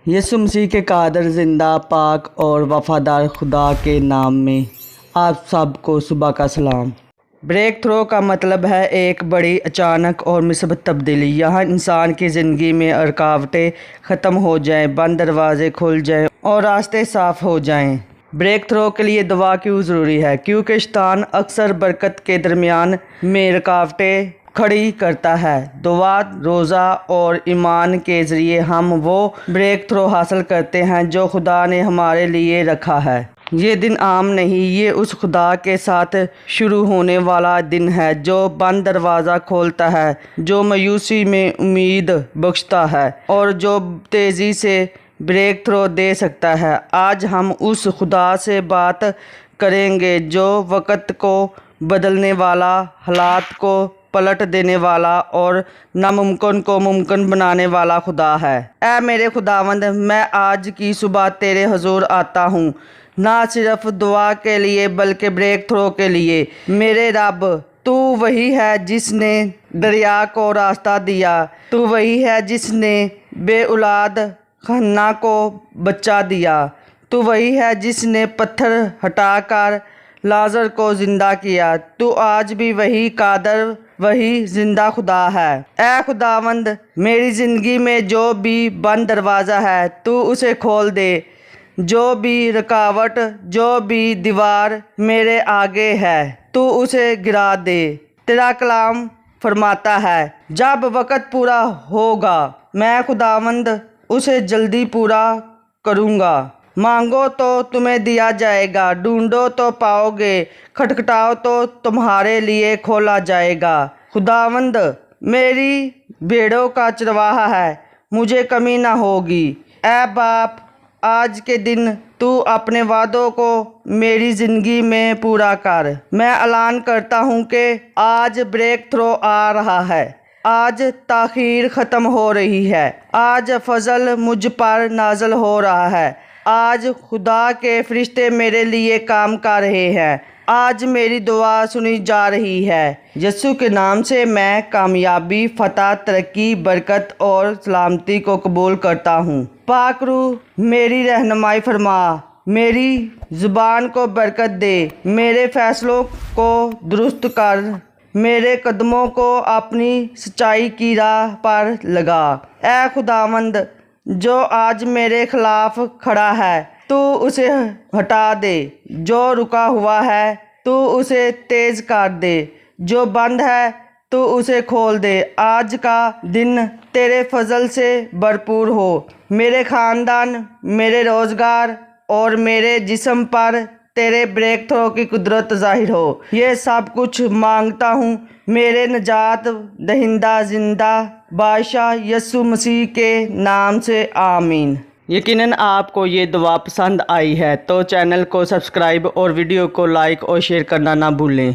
یسوع مسیح کے قادر زندہ پاک اور وفادار خدا کے نام میں آپ سب کو صبح کا سلام۔ بریک تھرو کا مطلب ہے ایک بڑی اچانک اور مثبت تبدیلی۔ یہاں انسان کی زندگی میں رکاوٹیں ختم ہو جائیں، بند دروازے کھل جائیں اور راستے صاف ہو جائیں۔ بریک تھرو کے لیے دعا کیوں ضروری ہے؟ کیونکہ شیطان اکثر برکت کے درمیان میں رکاوٹیں کھڑی کرتا ہے۔ دعا، روزہ اور ایمان کے ذریعے ہم وہ بریک تھرو حاصل کرتے ہیں جو خدا نے ہمارے لیے رکھا ہے۔ یہ دن عام نہیں، یہ اس خدا کے ساتھ شروع ہونے والا دن ہے جو بند دروازہ کھولتا ہے، جو مایوسی میں امید بخشتا ہے اور جو تیزی سے بریک تھرو دے سکتا ہے۔ آج ہم اس خدا سے بات کریں گے جو وقت کو بدلنے والا، حالات کو پلٹ دینے والا اور ناممکن کو ممکن بنانے والا خدا ہے۔ اے میرے خداوند، میں آج کی صبح تیرے حضور آتا ہوں، نہ صرف دعا کے لیے بلکہ بریک تھرو کے لیے۔ میرے رب، تو وہی ہے جس نے دریا کو راستہ دیا، تو وہی ہے جس نے بے اولاد حنا کو بچہ دیا، تو وہی ہے جس نے پتھر ہٹا کر لازر کو زندہ کیا۔ تو آج بھی وہی قادر، وہی زندہ خدا ہے۔ اے خداوند، میری زندگی میں جو بھی بند دروازہ ہے تو اسے کھول دے، جو بھی رکاوٹ، جو بھی دیوار میرے آگے ہے تو اسے گرا دے۔ تیرا کلام فرماتا ہے، جب وقت پورا ہوگا میں خداوند اسے جلدی پورا کروں گا۔ مانگو تو تمہیں دیا جائے گا، ڈھونڈو تو پاؤ گے، کھٹکھٹاؤ تو تمہارے لیے کھولا جائے گا۔ خداوند میری بھیڑوں کا چرواہا ہے، مجھے کمی نہ ہوگی۔ اے باپ، آج کے دن تو اپنے وعدوں کو میری زندگی میں پورا کر۔ میں اعلان کرتا ہوں کہ آج بریک تھرو آ رہا ہے، آج تاخیر ختم ہو رہی ہے، آج فضل مجھ پر نازل ہو رہا ہے، آج خدا کے فرشتے میرے لیے کام کر رہے ہیں، آج میری دعا سنی جا رہی ہے۔ یسوع کے نام سے میں کامیابی، فتح، ترقی، برکت اور سلامتی کو قبول کرتا ہوں۔ پاک روح میری رہنمائی فرما، میری زبان کو برکت دے، میرے فیصلوں کو درست کر، میرے قدموں کو اپنی سچائی کی راہ پر لگا۔ اے خداوند، جو آج میرے خلاف کھڑا ہے تو اسے ہٹا دے، جو رکا ہوا ہے تو اسے تیز کر دے، جو بند ہے تو اسے کھول دے۔ آج کا دن تیرے فضل سے بھرپور ہو، میرے خاندان، میرے روزگار اور میرے جسم پر تیرے بریک تھرو کی قدرت ظاہر ہو۔ یہ سب کچھ مانگتا ہوں میرے نجات دہندہ زندہ بادشاہ یسوع مسیح کے نام سے، آمین۔ یقیناً آپ کو یہ دعا پسند آئی ہے تو چینل کو سبسکرائب اور ویڈیو کو لائک اور شیئر کرنا نہ بھولیں۔